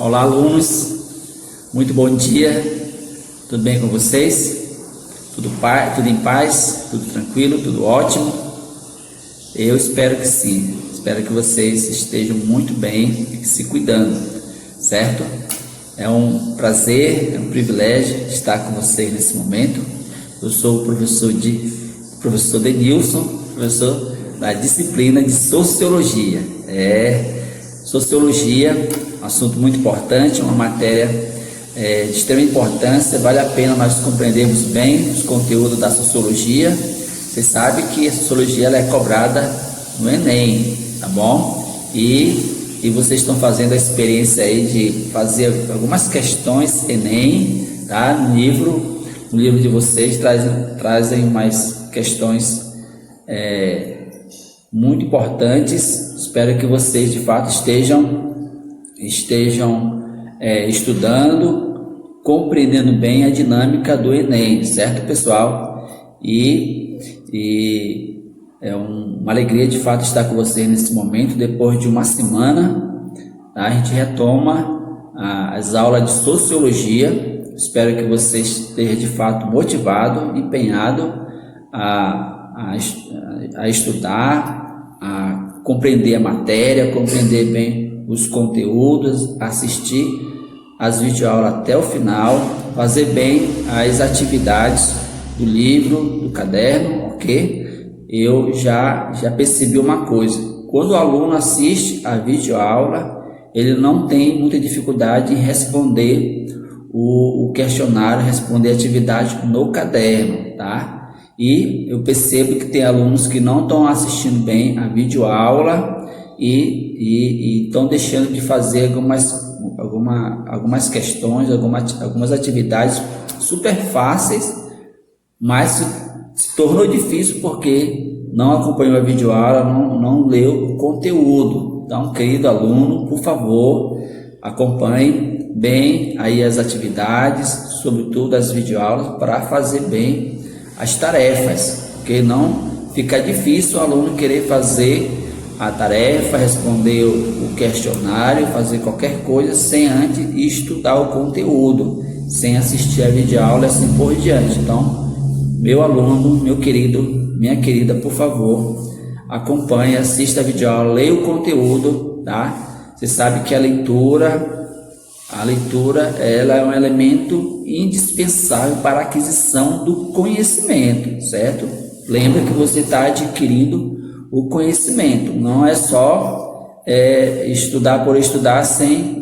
Olá, alunos, muito bom dia, tudo bem com vocês? Tudo em paz, tudo tranquilo, tudo ótimo? Eu espero que sim, espero que vocês estejam muito bem e se cuidando, certo? É um prazer, é um privilégio estar com vocês nesse momento. Eu sou o professor Denilson, professor da disciplina de Sociologia. Sociologia, um assunto muito importante, uma matéria de extrema importância. Vale a pena nós compreendermos bem os conteúdos da Sociologia. Você sabe que a Sociologia ela é cobrada no Enem, tá bom? E vocês estão fazendo a experiência aí de fazer algumas questões Enem, tá? No livro de vocês trazem mais questões muito importantes. Espero que vocês de fato estejam estudando, compreendendo bem a dinâmica do Enem, certo, pessoal? E é uma alegria de fato estar com vocês nesse momento. Depois de uma semana, tá? A gente retoma as aulas de Sociologia. Espero que você esteja de fato motivado, empenhado a estudar, a compreender a matéria, compreender bem os conteúdos, assistir as videoaulas até o final, fazer bem as atividades do livro, do caderno, ok? Eu já percebi uma coisa: quando o aluno assiste a videoaula, ele não tem muita dificuldade em responder o questionário, responder a atividade no caderno, tá? E eu percebo que tem alunos que não estão assistindo bem a videoaula e estão deixando de fazer algumas questões, algumas atividades super fáceis, mas se tornou difícil porque não acompanhou a videoaula, não leu o conteúdo. Então, querido aluno, por favor, acompanhe bem aí as atividades, sobretudo as videoaulas, para fazer bem as tarefas, porque não fica difícil o aluno querer fazer a tarefa, responder o questionário, fazer qualquer coisa sem antes estudar o conteúdo, sem assistir a videoaula e assim por diante. Então, meu aluno, meu querido, minha querida, por favor, acompanhe, assista a videoaula, leia o conteúdo, tá? Você sabe que a leitura ela é um elemento indispensável para a aquisição do conhecimento, certo? Lembra que você está adquirindo o conhecimento, não é só estudar por estudar sem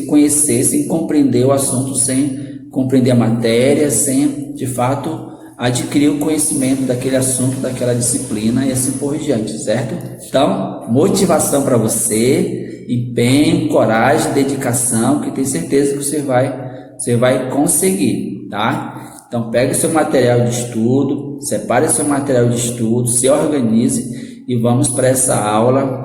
conhecer, sem compreender o assunto, sem compreender a matéria, sem de fato adquirir o conhecimento daquele assunto, daquela disciplina e assim por diante, certo? Então, motivação para você, empenho, coragem, dedicação, que tenho certeza que você vai conseguir, tá? Então, pegue o seu material de estudo, separe o seu material de estudo, se organize e vamos para essa aula.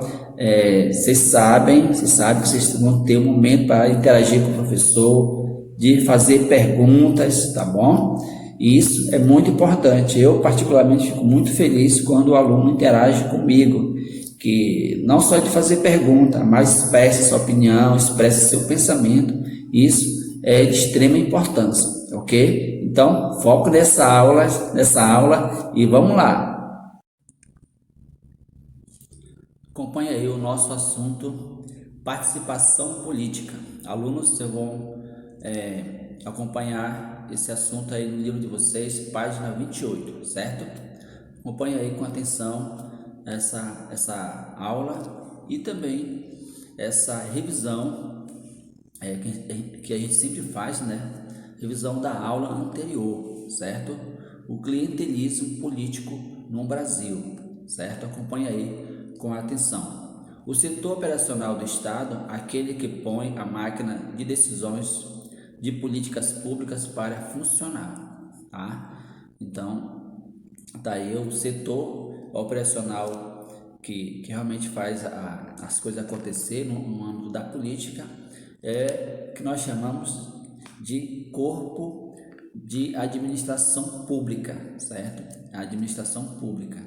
Vocês sabem que vocês vão ter um momento para interagir com o professor, de fazer perguntas, tá bom? E isso é muito importante. Eu, particularmente, fico muito feliz quando o aluno interage comigo, que não só de fazer pergunta, mas expresse sua opinião, expresse seu pensamento. Isso é de extrema importância, ok? Então, foco nessa aula e vamos lá. Acompanhe aí o nosso assunto, participação política. Alunos, vocês vão acompanhar esse assunto aí no livro de vocês, página 28, certo? Acompanhe aí com atenção essa aula e também essa revisão que a gente sempre faz, né? Revisão da aula anterior, certo? O clientelismo político no Brasil, certo? Acompanhe aí com atenção. O setor operacional do Estado, aquele que põe a máquina de decisões de políticas públicas para funcionar, tá? Então, tá aí o setor operacional que realmente faz as coisas acontecer no âmbito da política, que nós chamamos de corpo de administração pública, certo? A administração pública,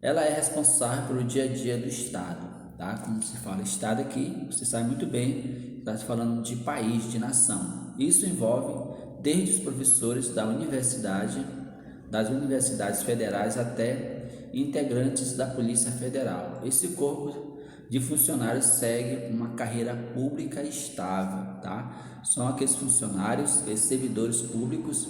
ela é responsável pelo dia a dia do Estado, tá? Como se fala Estado aqui, você sabe muito bem, está falando de país, de nação. Isso envolve desde os professores das universidades federais até integrantes da Polícia Federal. Esse corpo de funcionários segue uma carreira pública estável, tá? São aqueles funcionários, aqueles servidores públicos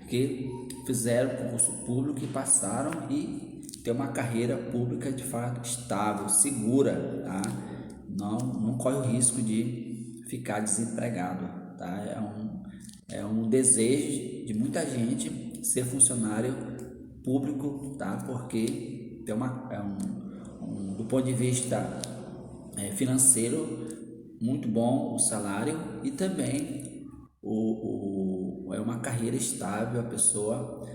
que fizeram concurso público e passaram e ter uma carreira pública de fato estável, segura, tá? Não corre o risco de ficar desempregado, tá? É um desejo de muita gente ser funcionário público, tá? Porque do ponto de vista financeiro, muito bom o salário e também é uma carreira estável, a pessoa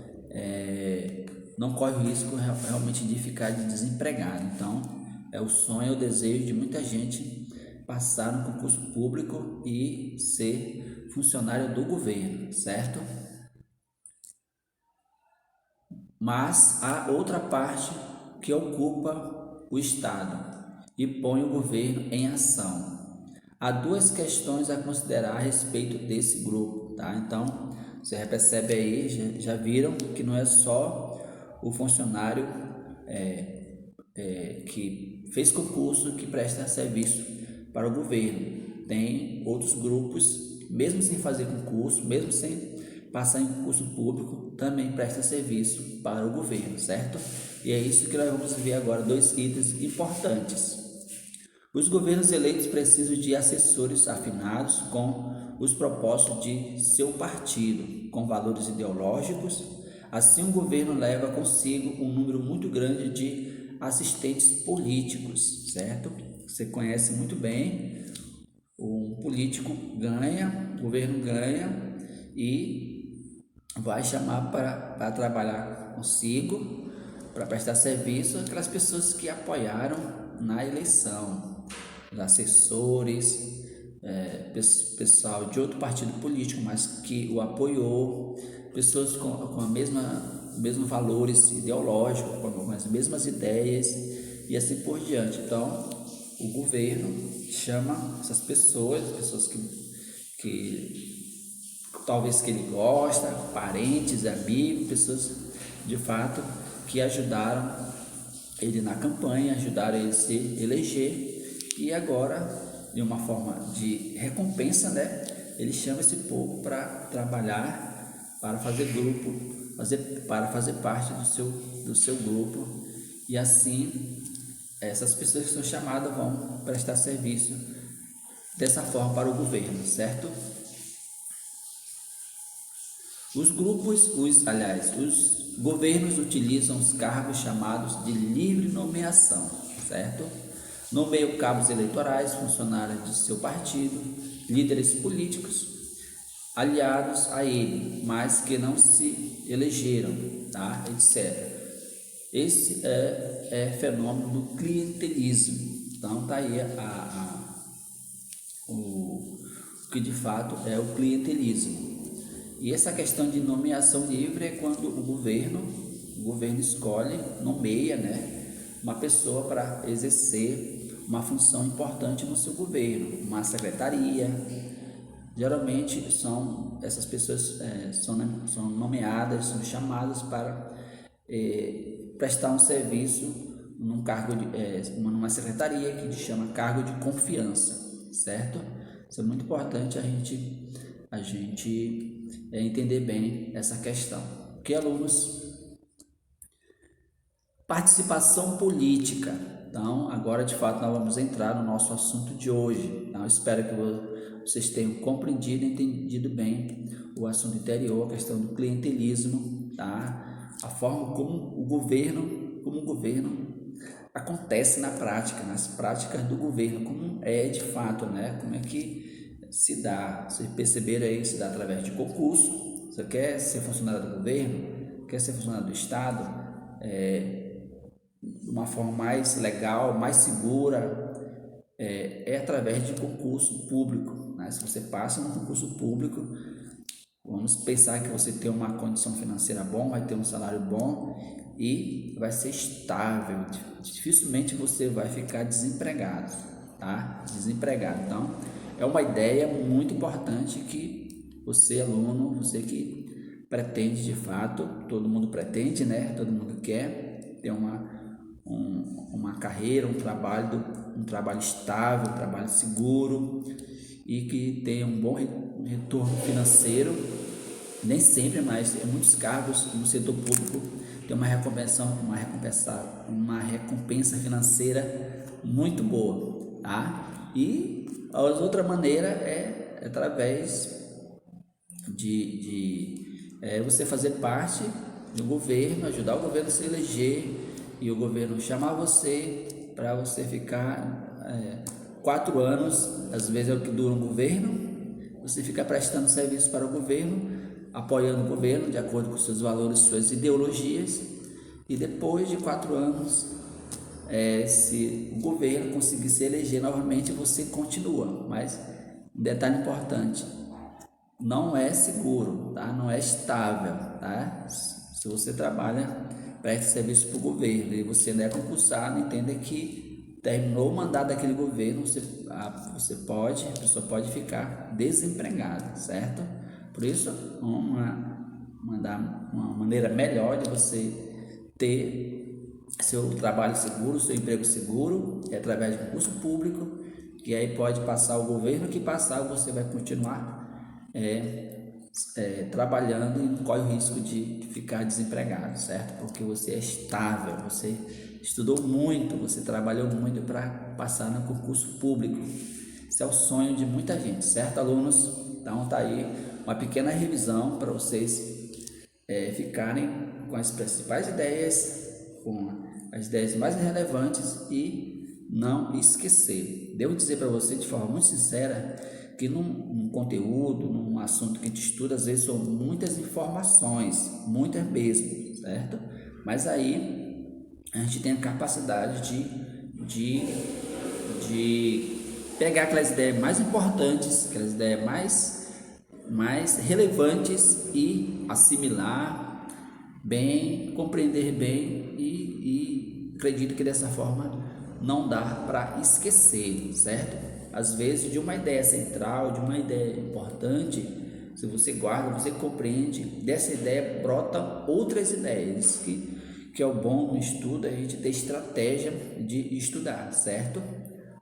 não corre o risco realmente de ficar desempregado. Então, é o sonho, o desejo de muita gente passar no concurso público e ser funcionário do governo, certo? Mas há outra parte que ocupa o Estado e põe o governo em ação. Há duas questões a considerar a respeito desse grupo, tá? Então, você já percebe aí, já viram que não é só o funcionário que fez concurso que presta serviço para o governo. Tem outros grupos, mesmo sem fazer concurso, mesmo sem passar em concurso público, também presta serviço para o governo, certo? E é isso que nós vamos ver agora, dois itens importantes. Os governos eleitos precisam de assessores afinados com os propósitos de seu partido, com valores ideológicos. Assim, o governo leva consigo um número muito grande de assistentes políticos, certo? Você conhece muito bem, um político ganha, o governo ganha e vai chamar para trabalhar consigo, para prestar serviço aquelas pessoas que apoiaram na eleição, os assessores, pessoal de outro partido político, mas que o apoiou, pessoas com a mesmos valores ideológicos, com as mesmas ideias e assim por diante. Então, o governo chama essas pessoas que talvez que ele gosta, parentes, amigos, pessoas de fato que ajudaram ele na campanha, ajudaram ele a se eleger e agora, de uma forma de recompensa, né, ele chama esse povo para trabalhar, para fazer grupo, para fazer parte do seu grupo e assim essas pessoas que são chamadas vão prestar serviço dessa forma para o governo, certo? Os governos utilizam os cargos chamados de livre nomeação, certo? Nomeiam cabos eleitorais, funcionários de seu partido, líderes políticos, aliados a ele, mas que não se elegeram, tá? etc. Esse é fenômeno do clientelismo. Então, tá aí o que de fato é o clientelismo. E essa questão de nomeação livre é quando o governo escolhe, nomeia, né, uma pessoa para exercer uma função importante no seu governo, uma secretaria. Geralmente essas pessoas são nomeadas, são chamadas para prestar um serviço numa secretaria que se chama cargo de confiança, certo? Isso é muito importante a gente entender bem essa questão. Que alunos? Participação política. Então, agora de fato nós vamos entrar no nosso assunto de hoje. Então, eu espero que vocês tenham compreendido e entendido bem o assunto anterior, a questão do clientelismo, tá? A forma como o governo acontece na prática, nas práticas do governo, como é de fato, né? Como é que se dá? Vocês perceberam aí, se dá através de concurso. Você quer ser funcionário do governo? Quer ser funcionário do Estado? De uma forma mais legal, mais segura, através de concurso público, né? Se você passa no concurso público, vamos pensar que você tem uma condição financeira bom, vai ter um salário bom e vai ser estável. Dificilmente você vai ficar desempregado, tá? Desempregado. Então, é uma ideia muito importante que você, aluno, você que pretende de fato, todo mundo pretende, né? Todo mundo quer ter uma carreira, um trabalho estável, um trabalho seguro e que tenha um bom retorno financeiro. Nem sempre, mas em muitos cargos no setor público tem uma recompensa financeira muito boa, tá? E a outra maneira é através de você fazer parte do governo, ajudar o governo a se eleger e o governo chamar você para você ficar 4 anos, às vezes é o que dura um governo, você fica prestando serviço para o governo, apoiando o governo de acordo com seus valores, suas ideologias, e depois de 4 anos, se o governo conseguir se eleger novamente, você continua. Mas um detalhe importante, não é seguro, tá? Não é estável, tá? Se você trabalha, presta serviço para o governo e você não é concursado, entenda que terminou o mandato daquele governo, a pessoa pode ficar desempregada, certo? Por isso, uma maneira melhor de você ter seu trabalho seguro, seu emprego seguro, é através de concurso público, que aí pode passar o governo que passar, você vai continuar trabalhando e não corre o risco de ficar desempregado, certo? Porque você é estável, você estudou muito, você trabalhou muito para passar no concurso público. Esse é o sonho de muita gente, certo, alunos? Então tá aí uma pequena revisão para vocês ficarem com as principais ideias, com as ideias mais relevantes e não esquecer. Devo dizer para você de forma muito sincera que num conteúdo, num assunto que a gente estuda, às vezes são muitas informações, muitas mesmo, certo? Mas aí a gente tem a capacidade de pegar aquelas ideias mais importantes, aquelas ideias mais relevantes e assimilar bem, compreender bem e acredito que dessa forma não dá para esquecer, certo? Às vezes de uma ideia central, de uma ideia importante, se você guarda, você compreende, dessa ideia brotam outras ideias, que é o bom no estudo, a gente ter estratégia de estudar, certo?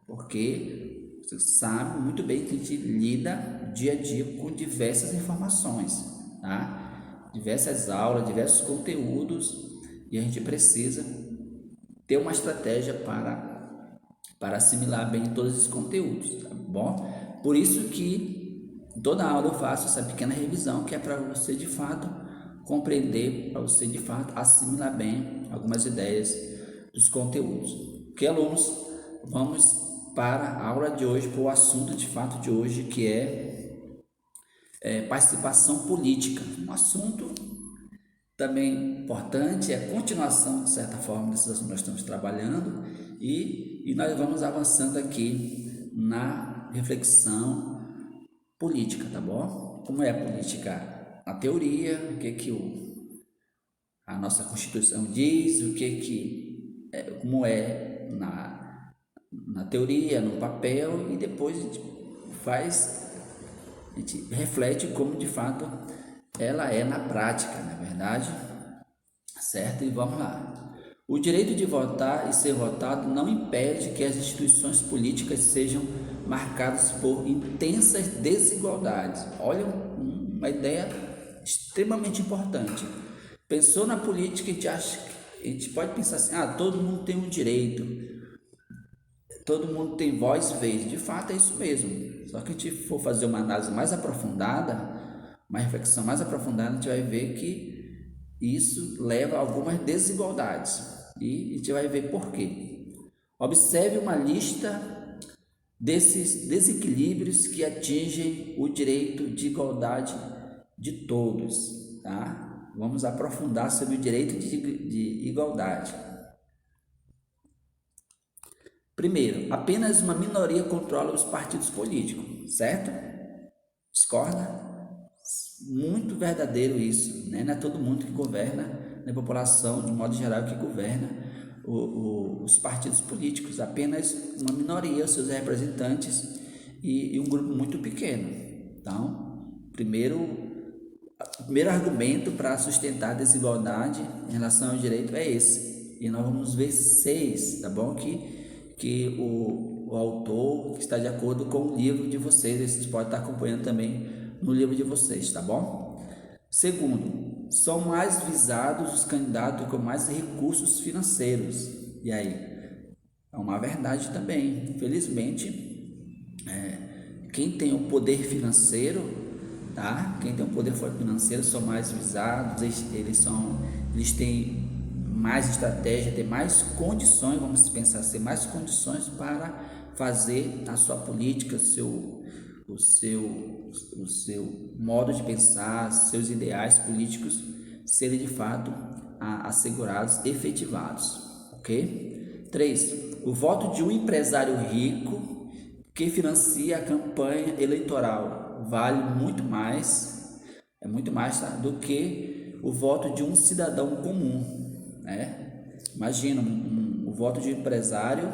Porque você sabe muito bem que a gente lida dia a dia com diversas informações, tá? Diversas aulas, diversos conteúdos, e a gente precisa ter uma estratégia para assimilar bem todos esses conteúdos, tá bom? Por isso que toda aula eu faço essa pequena revisão, que é para você de fato compreender, para você de fato assimilar bem algumas ideias dos conteúdos. Ok, alunos? Vamos para a aula de hoje, para o assunto de fato de hoje, que é participação política. Um assunto também importante, é a continuação, de certa forma, desses assuntos que nós estamos trabalhando e nós vamos avançando aqui na reflexão política, tá bom? Como é a política na teoria, o que a nossa Constituição diz, como é na teoria, no papel, e depois a gente reflete como de fato ela é na prática, na verdade, certo? E vamos lá. O direito de votar e ser votado não impede que as instituições políticas sejam marcadas por intensas desigualdades. Olha, uma ideia extremamente importante. Pensou na política, a gente pode pensar assim, todo mundo tem um direito, todo mundo tem voz e vez. De fato é isso mesmo. Só que a gente for fazer uma análise mais aprofundada, uma reflexão mais aprofundada, a gente vai ver que isso leva a algumas desigualdades e a gente vai ver por quê. Observe uma lista desses desequilíbrios que atingem o direito de igualdade de todos, tá? Vamos aprofundar sobre o direito de igualdade. Primeiro, apenas uma minoria controla os partidos políticos, certo? Discorda? Muito verdadeiro isso, né? Não é todo mundo que governa da população, de modo geral, que governa os partidos políticos, apenas uma minoria, os seus representantes e um grupo muito pequeno. Então, o primeiro argumento para sustentar a desigualdade em relação ao direito é esse. E nós vamos ver 6, tá bom? Que o autor está de acordo com o livro de vocês, vocês podem estar acompanhando também no livro de vocês, tá bom? Segundo, são mais visados os candidatos com mais recursos financeiros. E aí? É uma verdade também. Infelizmente, quem tem o poder financeiro, tá? Quem tem o poder financeiro são mais visados, eles têm mais estratégia, têm mais condições, vamos pensar assim, mais condições para fazer a sua política, o seu modo de pensar, seus ideais políticos serem de fato assegurados, efetivados, ok? 3. O voto de um empresário rico que financia a campanha eleitoral vale muito mais, tá, do que o voto de um cidadão comum, né? Imagina o voto de um empresário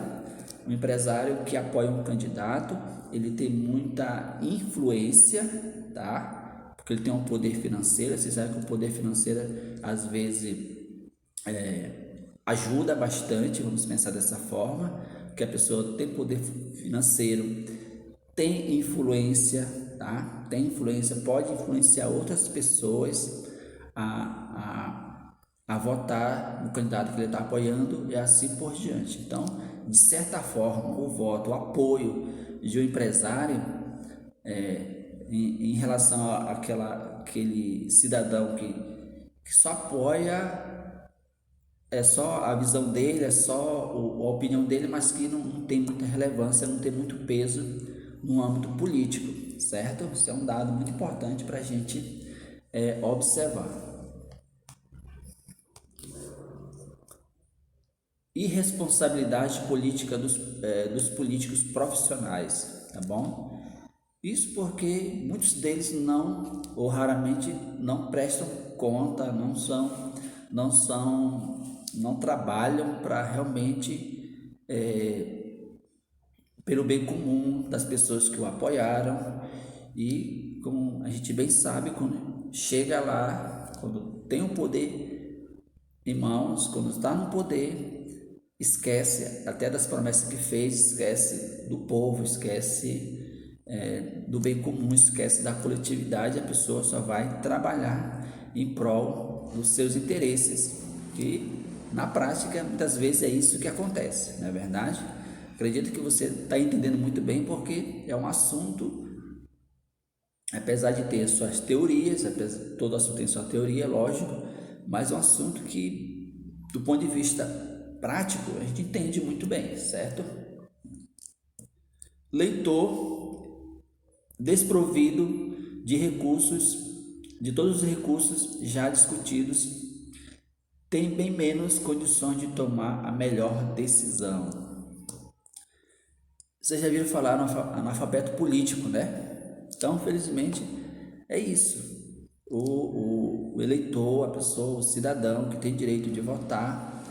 que apoia um candidato, ele tem muita influência, tá? Porque ele tem um poder financeiro. Vocês sabem que o poder financeiro às vezes ajuda bastante, vamos pensar dessa forma, que a pessoa tem poder financeiro, tem influência, tá? Tem influência, pode influenciar outras pessoas a votar no candidato que ele está apoiando e assim por diante. Então, de certa forma, o voto, o apoio de um empresário em relação àquele cidadão que só apoia, é só a visão dele, é só a opinião dele, mas que não tem muita relevância, não tem muito peso no âmbito político, certo? Isso é um dado muito importante para a gente observar. Irresponsabilidade política dos políticos profissionais, tá bom? Isso porque muitos deles não, ou raramente, não prestam conta, não trabalham para realmente pelo bem comum das pessoas que o apoiaram. E como a gente bem sabe, quando chega lá, quando tem o poder em mãos, quando está no poder, esquece até das promessas que fez, esquece do povo, esquece do bem comum, esquece da coletividade. A pessoa só vai trabalhar em prol dos seus interesses, que na prática muitas vezes é isso que acontece, não é verdade? Acredito que você está entendendo muito bem, porque é um assunto, apesar de ter suas teorias, todo assunto tem sua teoria, lógico, mas é um assunto que, do ponto de vista prático, a gente entende muito bem, certo? Leitor desprovido de recursos, de todos os recursos já discutidos, tem bem menos condições de tomar a melhor decisão. Vocês já viram falar no analfabeto político, né? Então, felizmente, é isso. O eleitor, a pessoa, o cidadão que tem direito de votar,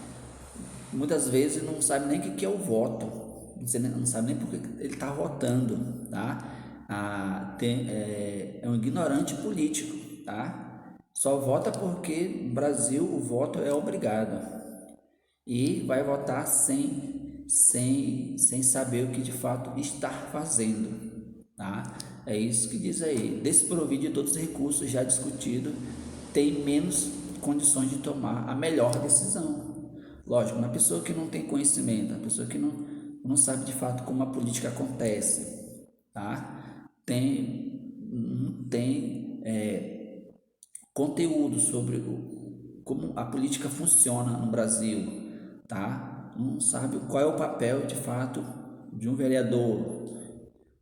muitas vezes não sabe nem o que é o voto, não sabe nem por que ele está votando, tá? É um ignorante político, tá? Só vota porque no Brasil o voto é obrigado e vai votar sem saber o que de fato está fazendo, tá? É isso que diz aí. Desprovido de todos os recursos já discutidos, tem menos condições de tomar a melhor decisão. Lógico, uma pessoa que não tem conhecimento, uma pessoa que não sabe de fato como a política acontece, tá? Não tem conteúdo sobre como a política funciona no Brasil, tá? Não sabe qual é o papel de fato de um vereador,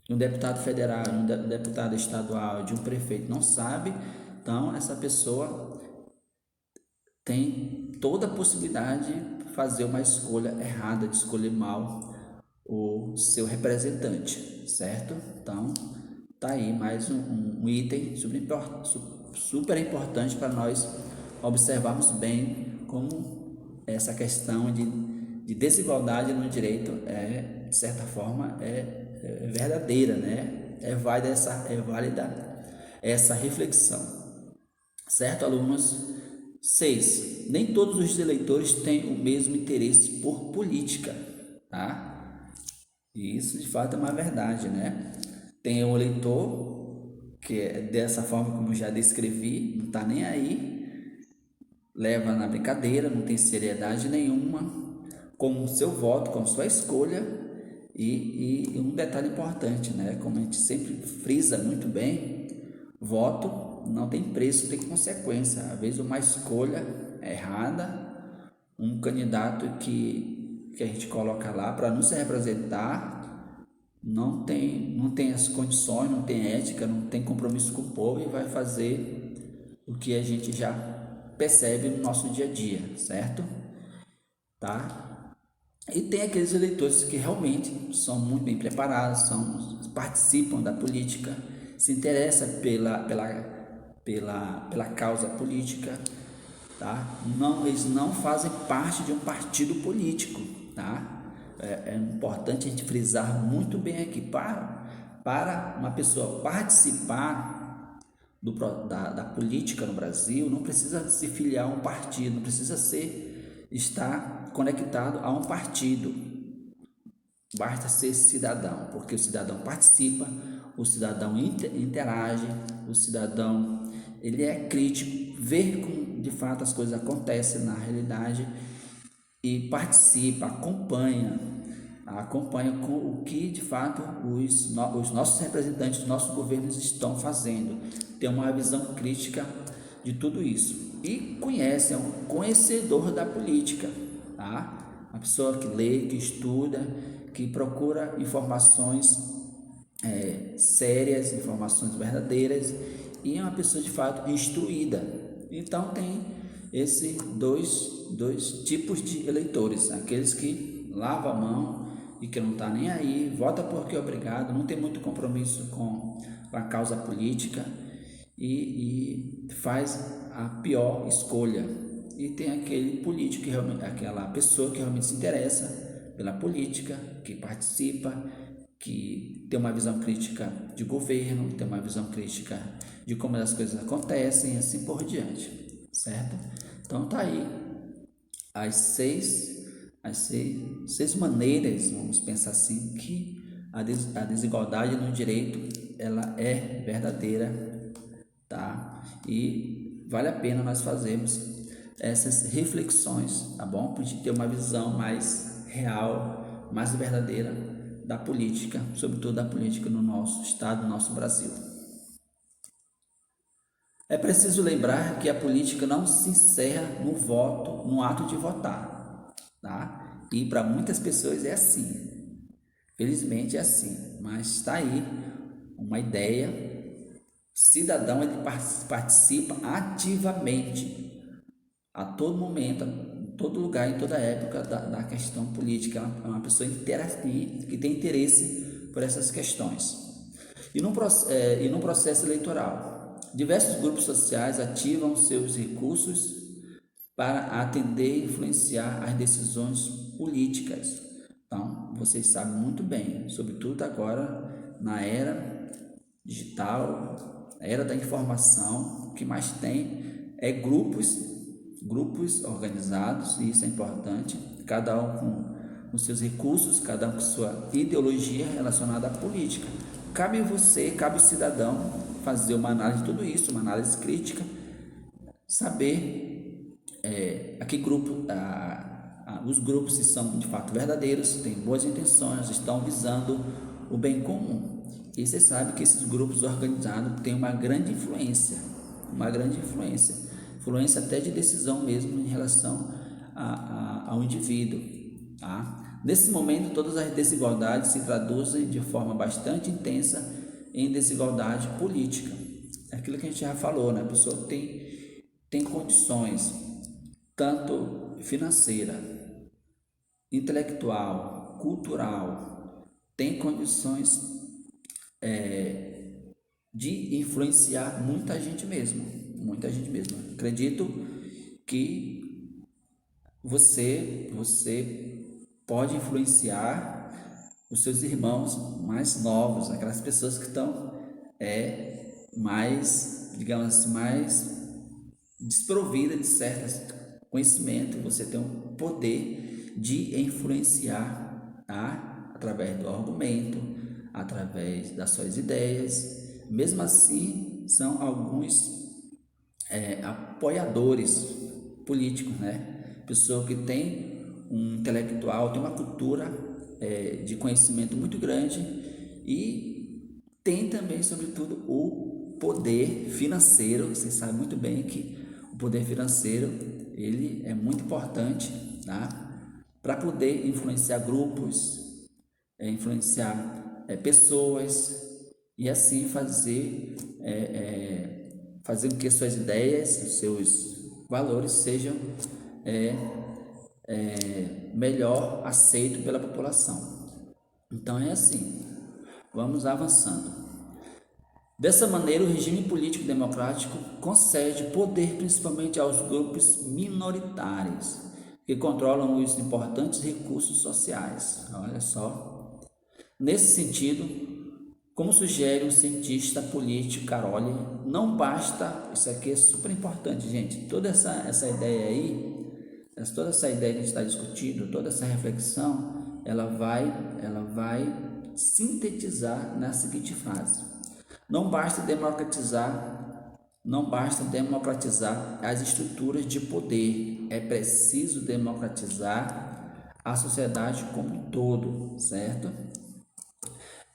de um deputado federal, de um deputado estadual, de um prefeito, não sabe. Então essa pessoa tem toda a possibilidade de fazer uma escolha errada, de escolher mal o seu representante, certo? Então tá aí mais um item super importante para nós observarmos bem como essa questão de desigualdade no direito de certa forma, é verdadeira, né? É válida essa reflexão. Certo, alunos? 6. Nem todos os eleitores têm o mesmo interesse por política, tá? E isso de fato é uma verdade, né? Tem um eleitor que é dessa forma como eu já descrevi, não está nem aí, leva na brincadeira, não tem seriedade nenhuma com o seu voto, com sua escolha. E um detalhe importante, né? Como a gente sempre frisa muito bem, voto não tem preço, tem consequência. Às vezes uma escolha errada, um candidato que a gente coloca lá para nos representar, não tem as condições, não tem ética, não tem compromisso com o povo e vai fazer o que a gente já percebe no nosso dia a dia, certo? Tá? E tem aqueles eleitores que realmente são muito bem preparados, participam da política, se interessam pela causa política, tá? Não, eles não fazem parte de um partido político, tá? É importante a gente frisar muito bem aqui, para uma pessoa participar da política no Brasil, não precisa se filiar a um partido, não precisa estar conectado a um partido, basta ser cidadão, porque o cidadão participa, o cidadão interage, o cidadão ele é crítico, vê como de fato as coisas acontecem na realidade e participa, acompanha com o que de fato os nossos representantes, os nossos governos estão fazendo, tem uma visão crítica de tudo isso e conhece, é um conhecedor da política, tá? Uma pessoa que lê, que estuda, que procura informações sérias, informações verdadeiras e é uma pessoa de fato instruída. Então tem esses dois tipos de eleitores, aqueles que lavam a mão e que não está nem aí, vota porque é obrigado, não tem muito compromisso com a causa política e faz a pior escolha. E tem aquele político, aquela pessoa que realmente se interessa pela política, que participa, que tem uma visão crítica de governo, tem uma visão crítica de como as coisas acontecem e assim por diante, certo? Então tá aí as seis maneiras, vamos pensar assim, que a desigualdade no direito ela é verdadeira, tá? E vale a pena nós fazermos essas reflexões, tá bom? Para a gente ter uma visão mais real, mais verdadeira da política, sobretudo da política no nosso estado, no nosso Brasil. É preciso lembrar que a política não se encerra no voto, no ato de votar, tá? E para muitas pessoas é assim. Felizmente é assim, mas está aí uma ideia. Cidadão ele participa ativamente a todo momento, em todo lugar, em toda época da questão política. É uma pessoa que tem interesse por essas questões. E no processo eleitoral, diversos grupos sociais ativam seus recursos para atender e influenciar as decisões políticas. Então, vocês sabem muito bem, sobretudo agora na era digital, a era da informação, o que mais tem é grupos organizados, e isso é importante, cada um com os seus recursos, cada um com sua ideologia relacionada à política. Cabe você, cabe o cidadão fazer uma análise de tudo isso, uma análise crítica, saber a que grupo, os grupos se são de fato verdadeiros, têm boas intenções, estão visando o bem comum. E você sabe que esses grupos organizados têm uma grande influência até de decisão mesmo em relação ao indivíduo, tá? Nesse momento, todas as desigualdades se traduzem de forma bastante intensa em desigualdade política. É aquilo que a gente já falou, né? A pessoa tem condições, tanto financeira, intelectual, cultural, tem condições de influenciar muita gente mesmo. Acredito que você pode influenciar os seus irmãos mais novos, aquelas pessoas que estão mais, digamos assim, mais desprovidas de certo conhecimento. Você tem o poder de influenciar, tá? Através do argumento, através das suas ideias. Mesmo assim, são alguns apoiadores políticos, né? Pessoa que tem um intelectual, tem uma cultura de conhecimento muito grande e tem também, sobretudo, o poder financeiro. Você sabe muito bem que o poder financeiro ele é muito importante, tá? Para poder influenciar grupos, influenciar pessoas e assim fazer com que suas ideias, os seus valores sejam melhor aceitos pela população. Então é assim, vamos avançando. Dessa maneira, o regime político democrático concede poder principalmente aos grupos minoritários que controlam os importantes recursos sociais. Olha só. Nesse sentido, como sugere o cientista político Caroli, não basta, isso aqui é super importante, gente, toda essa ideia aí, toda essa ideia que a gente está discutindo, toda essa reflexão, ela vai sintetizar na seguinte frase: não basta democratizar as estruturas de poder, é preciso democratizar a sociedade como um todo, certo?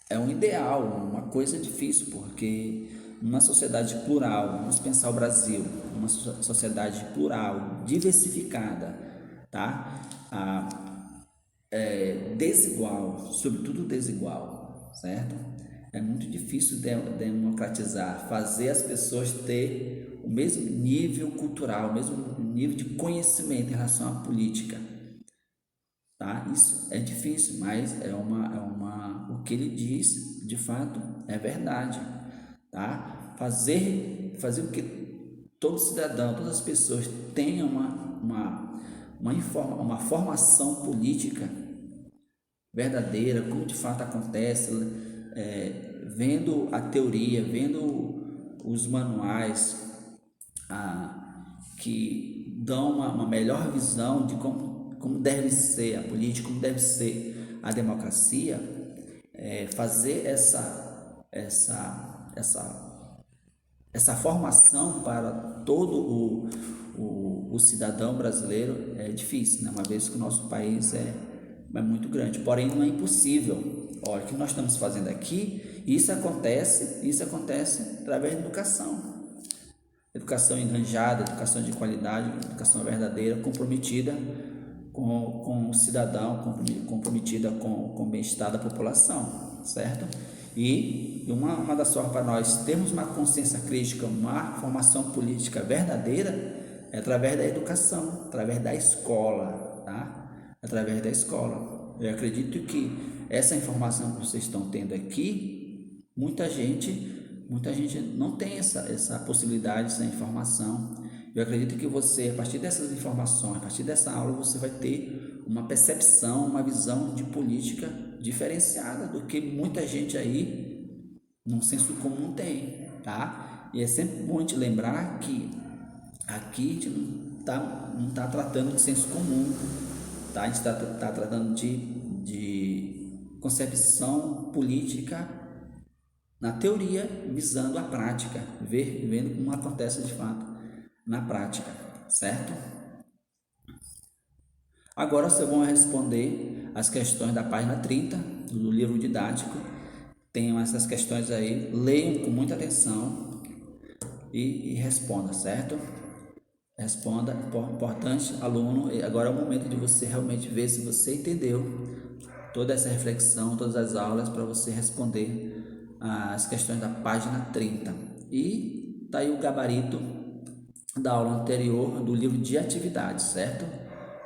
É um ideal, uma coisa difícil, porque numa sociedade plural, vamos pensar o Brasil, uma sociedade plural, diversificada, tá? Desigual, sobretudo desigual, certo? É muito difícil democratizar, fazer as pessoas ter o mesmo nível cultural, o mesmo nível de conhecimento em relação à política. Tá? Isso é difícil, mas o que ele diz, de fato, é verdade, tá? Fazer com que todo cidadão, todas as pessoas tenham uma formação política verdadeira, como de fato acontece, vendo a teoria, vendo os manuais que dão uma melhor visão de como deve ser a política, como deve ser a democracia, fazer essa formação para todo o cidadão brasileiro é difícil, né? Uma vez que o nosso país é muito grande, porém não é impossível. Olha, o que nós estamos fazendo aqui, isso acontece através da educação engajada, educação de qualidade, educação verdadeira, comprometida com o cidadão, comprometida com o bem-estar da população, certo? E uma das formas para nós termos uma consciência crítica, uma formação política verdadeira, é através da educação, através da escola, tá? Através da escola. Eu acredito que essa informação que vocês estão tendo aqui, muita gente não tem essa possibilidade, essa informação. Eu acredito que você, a partir dessas informações, a partir dessa aula, você vai ter uma percepção, uma visão de política diferenciada do que muita gente aí, num senso comum, tem, tá? E é sempre bom te lembrar que aqui a gente não tá tratando de senso comum, tá? A gente tá tratando de concepção política na teoria, visando a prática, vendo como acontece de fato na prática, certo? Agora vocês vão responder as questões da página 30 do livro didático. Tem essas questões aí, leiam com muita atenção e responda, certo? Responda, importante, aluno. Agora é o momento de você realmente ver se você entendeu toda essa reflexão, todas as aulas, para você responder as questões da página 30. E tá aí o gabarito da aula anterior do livro de atividades, certo?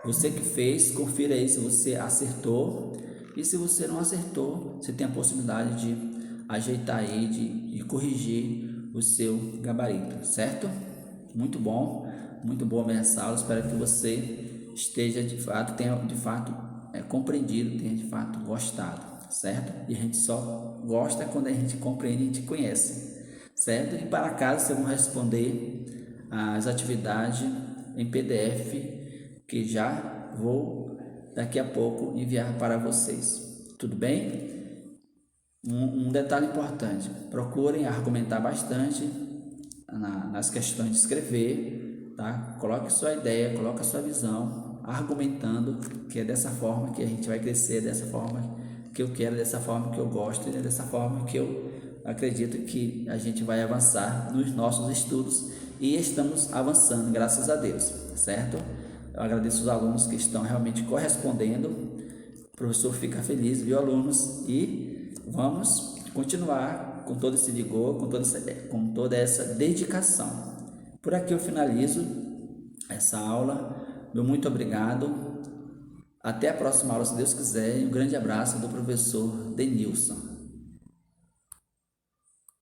Você que fez, confira aí se você acertou, e se você não acertou, você tem a possibilidade de ajeitar aí, de corrigir o seu gabarito, certo? Muito bom. Muito boa mesmo essa aula. Espero que você esteja de fato, tenha de fato compreendido, tenha de fato gostado, certo? E a gente só gosta quando a gente compreende e a gente conhece, certo? E para casa vocês vão responder as atividades em PDF que já vou daqui a pouco enviar para vocês. Tudo bem? Um detalhe importante: procurem argumentar bastante nas questões de escrever, tá? Coloque sua ideia, coloque a sua visão, argumentando, que é dessa forma que a gente vai crescer, dessa forma que eu quero, dessa forma que eu gosto e dessa forma que eu acredito que a gente vai avançar nos nossos estudos, e estamos avançando, graças a Deus, certo? Eu agradeço os alunos que estão realmente correspondendo. O professor fica feliz, viu, alunos? E vamos continuar com todo esse vigor, com toda essa dedicação. Por aqui eu finalizo essa aula. Meu muito obrigado. Até a próxima aula, se Deus quiser. E um grande abraço do professor Denilson.